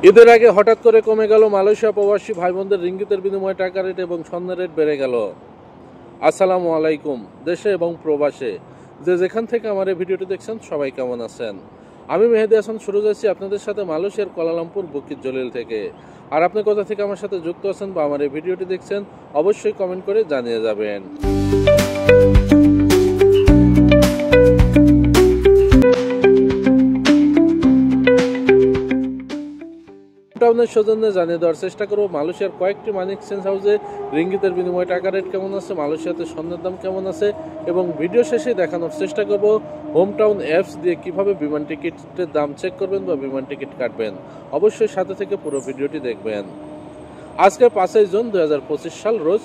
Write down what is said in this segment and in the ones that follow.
ঈদের আগে হঠাৎ করে কমে গেল মালয়েশিয়া প্রবাসী ভাই বোনদের রিঙ্গিতের বিনিময়ে টাকা রেট এবং স্বর্ণের রেট বেড়ে গেল। আসসালামু আলাইকুম। দেশে এবং প্রবাসে যে যেখান থেকে আমার এই ভিডিওটি দেখছেন সবাই কেমন আছেন? আমি মেহেদি হাসান শুরু যাচ্ছি আপনাদের সাথে মালয়েশিয়ার কুয়ালালামপুর বুকিত জলিল থেকে। আর আপনি কোথা থেকে আমার সাথে যুক্ত আছেন বা আমার এই ভিডিওটি দেখছেন অবশ্যই কমেন্ট করে জানিয়ে যাবেন। টাউনের সৌজন্যে জানিয়ে দেওয়ার চেষ্টা করব মালয়েশিয়ার কয়েকটি মানি এক্সচেঞ্জ হাউসে রিঙ্গিতের বিনিময়ে টাকা রেট কেমন আছে, মালয়েশিয়াতে স্বর্ণের দাম কেমন আছে এবং ভিডিও শেষে দেখানোর চেষ্টা করব হোম টাউন অ্যাপস দিয়ে কিভাবে বিমান টিকিটের দাম চেক করবেন বা বিমান টিকিট কাটবেন। অবশ্যই সাথে থেকে পুরো ভিডিওটি দেখবেন। আজকে 5 জুন 2025 সাল রোজ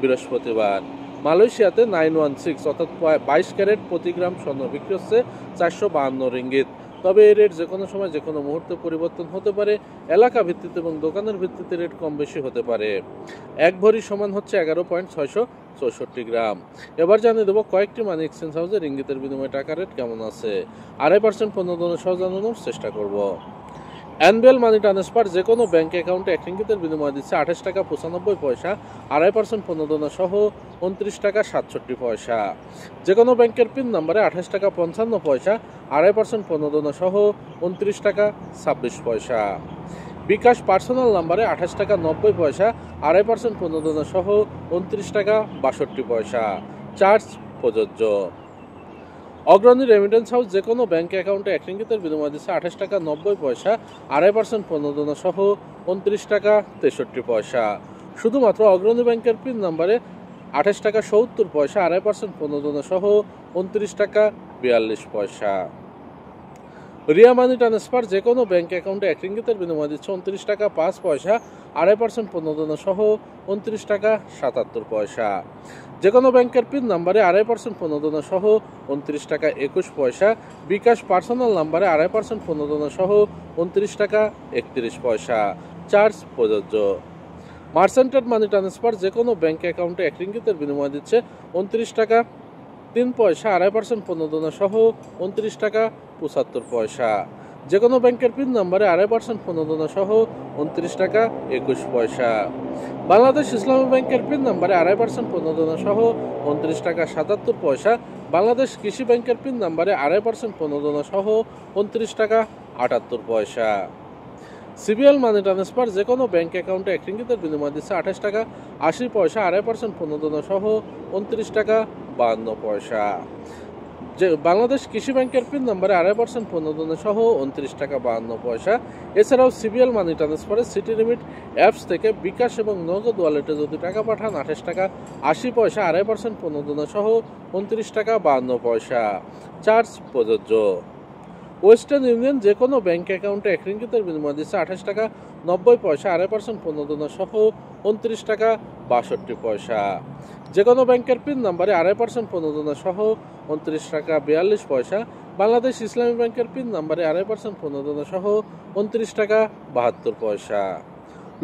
বৃহস্পতিবার। মালয়েশিয়াতে 916 অর্থাৎ 22 ক্যারেট প্রতি গ্রাম স্বর্ণ বিক্রি হচ্ছে 452 রিঙ্গিত। তবে এই রেট যে কোনো সময় যে কোনো মুহূর্তে পরিবর্তন হতে পারে। এলাকা ভিত্তিতে এবং দোকানের ভিত্তিতে রেট কম বেশি হতে পারে। এক ভরি সমান হচ্ছে 11.664 গ্রাম। এবার জানিয়ে দেবো কয়েকটি মানি এক্সচেঞ্জ হাউসে রিঙ্গিতের বিনিময়ে টাকা রেট কেমন আছে। 2.5% পণ্য সহ জানানোর চেষ্টা করব। অ্যানুয়াল মানি ট্রান্সফার যে কোনো ব্যাংক অ্যাকাউন্টে 1 রিঙ্গিতের বিনিময়ে দিচ্ছে 28 টাকা 95 পয়সা, 2.5% পণ্য সহ 29 টাকা 67 পয়সা। যে কোনো ব্যাংকের পিন নম্বরে 28 টাকা 55 পয়সা, 2.5% পণ্য সহ 29 টাকা 26 পয়সা। বিকাশ পার্সোনাল নম্বরে 28 টাকা 90 পয়সা, 2.5% পণ্য সহ 29 টাকা 62 পয়সা। চার্জ প্রযোজ্য। অগ্রণী রেমিটেন্স হাউস যে কোনো ব্যাংক অ্যাকাউন্টে 1 রিঙ্গিতের বিনিময়ে দিচ্ছে 28 টাকা 90 পয়সা, 2.5% পণ্য সহ 29 টাকা 63 পয়সা। শুধুমাত্র অগ্রণী ব্যাংকের পিন নম্বরে 28 টাকা 70 পয়সা, 2.5% পণ্য সহ 29 টাকা 42 পয়সা। রিয়া মানি ট্রান্সফার যে কোনো ব্যাংক অ্যাকাউন্টে 1 রিঙ্গিতের বিনিময়ে দিচ্ছে 29 টাকা 5 পয়সা, 2.5% পণ্য সহ 29 টাকা 77 পয়সা। যে কোনো ব্যাংকের পিন নম্বরে 2.5% পণ্য সহ 29 টাকা 21 পয়সা। বিকাশ পার্সোনাল নম্বরে 2.5% পণ্য সহ 29 টাকা 31 পয়সা। চার্জ প্রযোজ্য। মার্চেন্টেড মানি ট্রান্সফার যে কোনো ব্যাংক অ্যাকাউন্টে 1 রিঙ্গিতের বিনিময়ে দিচ্ছে 29 টাকা 3 পয়সা, 2.5% পণ্য সহ 29 টাকা 75 পয়সা। যে কোনো ব্যাংকের পিন নম্বরে 2.5% পণ্য সহ 29 টাকা 21 পয়সা। বাংলাদেশ ইসলামী ব্যাংকের পিন নম্বরে 2.5% পণ্য সহ 29 টাকা 77 পয়সা। বাংলাদেশ কৃষি ব্যাংকের পিন নম্বরে 2.5% পণ্য সহ 29 টাকা 78 পয়সা। সিবিএল মানি ট্রান্সফার যে কোনো ব্যাংক অ্যাকাউন্টে 1 রিঙ্গিতের বিনিময়ে দিচ্ছে 28 টাকা 80 পয়সা, 2.5% পণ্য সহ 29 টাকা 52 পয়সা। যে বাংলাদেশ কৃষি ব্যাংকের পিন নম্বরে 2.5% পণ্য সহ 29 টাকা 52 পয়সা। এছাড়াও সিবিএল মানি ট্রান্সফারে সিটি লিমিট অ্যাপস থেকে বিকাশ এবং নগদ ওয়ালেটে যদি টাকা পাঠান 28 টাকা 80 পয়সা, 2.5% পণ্য সহ 29 টাকা 52 পয়সা। চার্জ প্রযোজ্য। ওয়েস্টার্ন ইউনিয়ন যে কোনো ব্যাংক অ্যাকাউন্টে 1 রিঙ্গিতের বিনিময়ে দিচ্ছে 28 টাকা 90 পয়সা, 2.5% পণ্য সহ 29 টাকা 62 পয়সা। যে কোনো ব্যাংকের পিন নম্বরে 2.5% পণ্য সহ 29 টাকা 42 পয়সা। বাংলাদেশ ইসলামী ব্যাংকের পিন নম্বরে 2.5% পণ্য সহ 29 টাকা 72 পয়সা।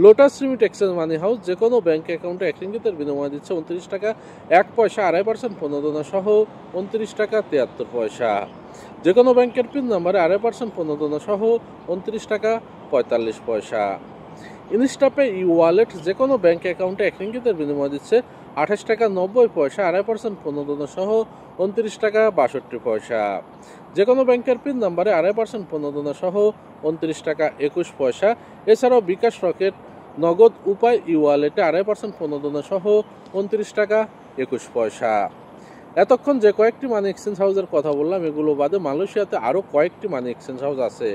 লোটাস রিমিট এক্সচেঞ্জ মানি হাউস যে কোনো ব্যাংক অ্যাকাউন্টে 1 রিঙ্গিতের বিনিময়ে দিচ্ছে 29 টাকা 1 পয়সা, 2.5% পণ্য সহ 29 টাকা 73 পয়সা। যে কোনো ব্যাংকের পিন নম্বরে 2.5% পণ্য সহ 29 টাকা 45 পয়সা। ইনস্টাপে ই ওয়ালেট যে কোনো ব্যাংক অ্যাকাউন্টে 1 রিঙ্গিতের বিনিময়ে দিচ্ছে 28 টাকা 90 পয়সা, 2.5% পণ্য সহ 29 টাকা 62 পয়সা। যে কোনো ব্যাংকের পিন নম্বরে 2.5% পণ্য সহ 29 টাকা 21 পয়সা। এছাড়াও বিকাশ রকেট নগদ উপায় ই ওয়ালেটে 2.5% পণ্য সহ 29 টাকা 21 পয়সা। এতক্ষণ যে কয়েকটি মানি এক্সচেঞ্জ হাউসের কথা বললাম এগুলো বাদে মালয়েশিয়াতে আরও কয়েকটি মানি এক্সচেঞ্জ হাউস আছে।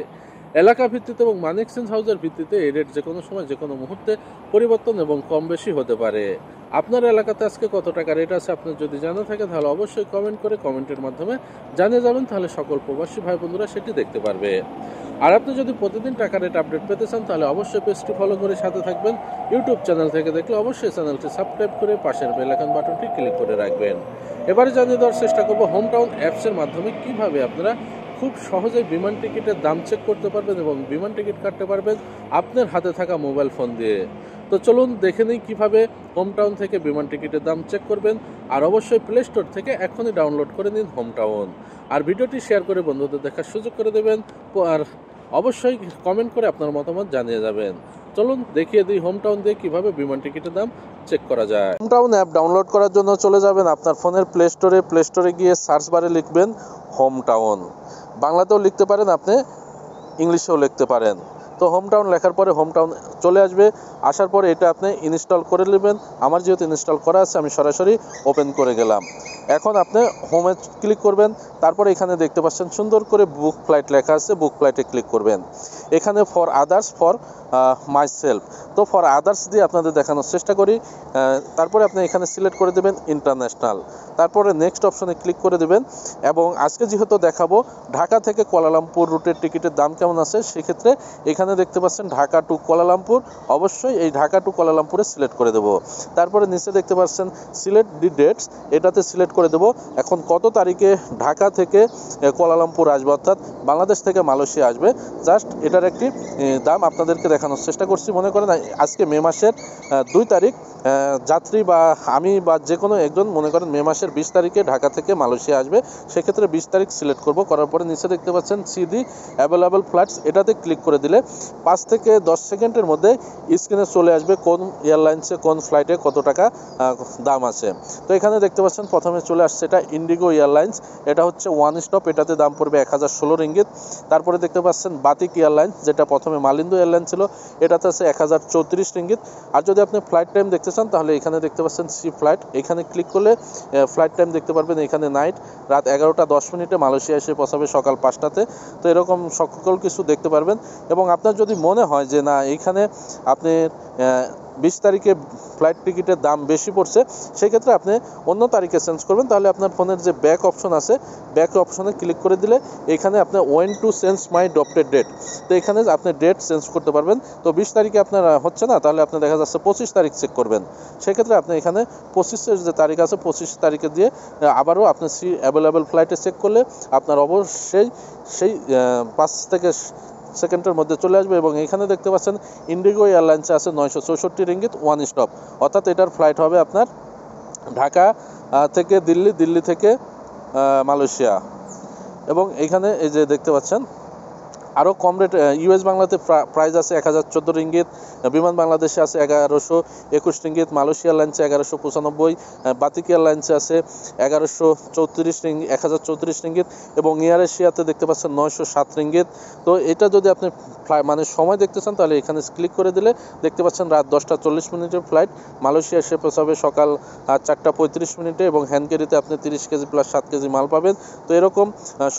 এলাকা ভিত্তিতে এবং মানি এক্সচেঞ্জ হাউসের ভিত্তিতে এই রেট যে কোনো সময় যে কোনো মুহূর্তে পরিবর্তন এবং কম বেশি হতে পারে। আপনার এলাকাতে আজকে কত টাকা রেট আছে আপনার যদি জানা থাকে তাহলে অবশ্যই কমেন্ট করে কমেন্টের মাধ্যমে জানিয়ে যাবেন, তাহলে সকল প্রবাসী ভাই বন্ধুরা সেটি দেখতে পারবে। আর আপনি যদি প্রতিদিন টাকা রেট আপডেট পেতে চান তাহলে অবশ্যই পেজটি ফলো করে সাথে থাকবেন। ইউটিউব চ্যানেল থেকে দেখলে অবশ্যই চ্যানেলটি সাবস্ক্রাইব করে পাশের বেল আইকন বাটনটি ক্লিক করে রাখবেন। এবারে জানিয়ে দেওয়ার চেষ্টা করব হোম টাউন অ্যাপসের মাধ্যমে কিভাবে আপনারা খুব সহজেই বিমান টিকিটের দাম চেক করতে পারবেন এবং বিমান টিকিট কাটতে পারবেন আপনার হাতে থাকা মোবাইল ফোন দিয়ে। তো চলুন দেখে নিই কীভাবে হোম টাউন থেকে বিমান টিকিটের দাম চেক করবেন। আর অবশ্যই প্লে স্টোর থেকে এখনই ডাউনলোড করে নিন হোম টাউন। আর ভিডিওটি শেয়ার করে বন্ধুদের দেখার সুযোগ করে দেবেন। আর অবশ্যই কমেন্ট করে আপনার মতামত জানিয়ে যাবেন। চলুন দেখিয়ে দিই হোম টাউন দিয়ে কীভাবে বিমান টিকিটের দাম চেক করা যায়। হোম টাউন অ্যাপ ডাউনলোড করার জন্য চলে যাবেন আপনার ফোনের প্লে স্টোরে গিয়ে সার্চ বারে লিখবেন হোম টাউন। বাংলাতেও লিখতে পারেন, আপনি ইংলিশেও লিখতে পারেন। তো হোম টাউন লেখার পরে হোম টাউন চলে আসবে। আসার পরে এটা আপনি ইনস্টল করে নেবেন। আমার যেহেতু ইনস্টল করা আছে আমি সরাসরি ওপেন করে গেলাম। এখন আপনি হোমে ক্লিক করবেন। তারপরে এখানে দেখতে পাচ্ছেন সুন্দর করে বুক ফ্লাইট লেখা আছে, বুক ফ্লাইটে ক্লিক করবেন। এখানে for others, for my self, তো ফর আদার্স দিয়ে আপনাদের দেখানোর চেষ্টা করি। তারপরে আপনি এখানে সিলেক্ট করে দেবেন ইন্টারন্যাশনাল, তারপরে নেক্সট অপশনে ক্লিক করে দেবেন। এবং আজকে যেহেতু দেখাবো ঢাকা থেকে কুয়ালালামপুর রুটের টিকিটের দাম কেমন আছে, সেক্ষেত্রে এখানে দেখতে পাচ্ছেন ঢাকা টু কুয়ালালামপুর, অবশ্যই এই ঢাকা টু কুয়ালালামপুরে সিলেক্ট করে দেবো। তারপরে নিচে দেখতে পাচ্ছেন সিলেক্ট দি ডেটস, এটাতে সিলেক্ট করে দেবো এখন কত তারিখে ঢাকা থেকে কুয়ালালামপুর আসবে, অর্থাৎ বাংলাদেশ থেকে মালয়েশিয়া আসবে। জাস্ট এটার একটি দাম আপনাদেরকে দেখানোর চেষ্টা করছি। মনে করেন আজকে মে মাসের 2 তারিখ, যাত্রী বা আমি বা যে কোনো একজন মনে করেন মে মাসের 20 তারিখে ঢাকা থেকে মালয়েশিয়া আসবে, সেক্ষেত্রে 20 তারিখ সিলেক্ট করব। করার পরে নিচে দেখতে পাচ্ছেন সিডি অ্যাভেলেবল ফ্লাইটস, এটাতে ক্লিক করে দিলে 5 থেকে 10 সেকেন্ডের মধ্যে স্ক্রিনে চলে আসবে কোন এয়ারলাইন্সে কোন ফ্লাইটে কত টাকা দাম আছে। তো এখানে দেখতে পাচ্ছেন প্রথমে চলে আসছে এটা ইন্ডিগো এয়ারলাইন্স, এটা হচ্ছে ওয়ান স্টপ, এটাতে দাম পড়বে 1016 রিঙ্গিত। তারপরে দেখতে পাচ্ছেন বাতিক এয়ারলাইন্স, যেটা প্রথমে মালিন্দু এয়ারলাইন্স ছিল, এটাতে আছে 1034 রিঙ্গিত। আর যদি আপনি ফ্লাইট টাইম দেখতে চান তাহলে এখানে দেখতে পাচ্ছেন সি ফ্লাইট, এখানে ক্লিক করলে ফ্লাইট টাইম দেখতে পারবেন। এখানে নাইট, রাত 11টা 10 মিনিটে মালয়েশিয়া এসে পৌঁছাবে সকাল 5টাতে। তো এরকম সকল কিছু দেখতে পারবেন। এবং আপনার যদি মনে হয় যে না এইখানে আপনি 20 তারিখে ফ্লাইট টিকিটের দাম বেশি পড়ছে, সেক্ষেত্রে আপনি অন্য তারিখে চেঞ্জ করবেন। তাহলে আপনার ফোনের যে ব্যাক অপশন আছে, ব্যাক অপশনে ক্লিক করে দিলে এখানে আপনি want to change my adopted date, তো এখানে আপনি ডেট চেঞ্জ করতে পারবেন। তো 20 তারিখে আপনার হচ্ছে না, তাহলে আপনি দেখা যাচ্ছে 25 তারিখ চেক করবেন। সেক্ষেত্রে আপনি এখানে 25-এর যে তারিখ আছে 25 তারিখে দিয়ে আবারও আপনি সি অ্যাভেলেবেল ফ্লাইটে চেক করলে আপনার অবশ্যই সেই 5 থেকে সেকেন্ডের মধ্যে চলে আসবে। এবং এখানে দেখতে পাচ্ছেন ইন্ডিগো এয়ারলাইন্সে আছে 964 রিঙ্গিত ওয়ান স্টপ, অর্থাৎ এটার ফ্লাইট হবে আপনার ঢাকা থেকে দিল্লি, দিল্লি থেকে মালয়েশিয়া। এবং এখানে এই যে দেখতে পাচ্ছেন আরও কম রেট ইউএস বাংলাতে প্রাইস আছে 1014 রিঙ্গিত, বিমান বাংলাদেশে আছে 1121 রিঙ্গিত, মালয়েশিয়া এয়ারলাইন্সে 1195, বাতিক এয়ারলাইন্সে আছে 1034 রিঙ্গিত এবং এয়ার এশিয়াতে দেখতে পাচ্ছেন 907 রিঙ্গিত। তো এটা যদি আপনি মানে সময় দেখতে চান তাহলে এখানে ক্লিক করে দিলে দেখতে পাচ্ছেন রাত 10টা 40 মিনিটের ফ্লাইট, মালয়েশিয়া এসে পৌঁছাবে সকাল 4টা 35 মিনিটে এবং হ্যান্ড ক্যারিতে আপনি 30 কেজি প্লাস 7 কেজি মাল পাবেন। তো এরকম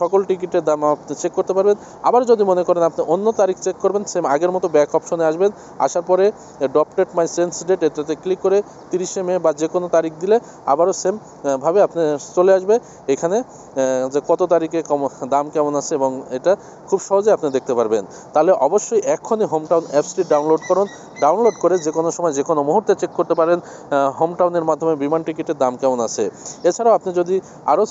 সকল টিকিটের দাম আপনি চেক করতে পারবেন। আবার যদি মনে করেন আপনি অন্য তারিখ চেক করবেন, সেম আগের মতো ব্যাক অপশনে আসবেন। আসার পরে ডপ্টেড মাই চেঞ্জ ডেট, এটাতে ক্লিক করে 30শে মে বা যে কোনো তারিখ দিলে আবারও সেম ভাবে আপনি চলে আসবে এখানে যে কত তারিখে দাম কেমন আছে, এবং এটা খুব সহজে আপনি দেখতে পারবেন। তাহলে অবশ্যই এক্ষুনি হোম টাউন অ্যাপসটি ডাউনলোড করুন। ডাউনলোড করে যে কোনো সময় যে কোনো মুহূর্তে চেক করতে পারেন হোম টাউনের মাধ্যমে বিমান টিকিটের দাম কেমন আছে। এছাড়াও আপনি যদি আরও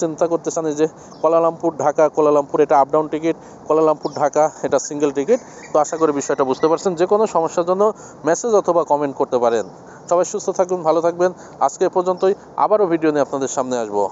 চিন্তা করতে চান যে কুয়ালালামপুর ঢাকা, কুয়ালালামপুর এটা up down ticket, Kuala Lumpur Dhaka এটা সিঙ্গেল টিকিট। তো আশা করি বিষয়টা বুঝতে পারছেন। যে কোনো সমস্যার জন্য মেসেজ অথবা কমেন্ট করতে পারেন। সবাই সুস্থ থাকবেন, ভালো থাকবেন। আজকে এ পর্যন্তই, আবারও ভিডিও নিয়ে আপনাদের সামনে আসবো।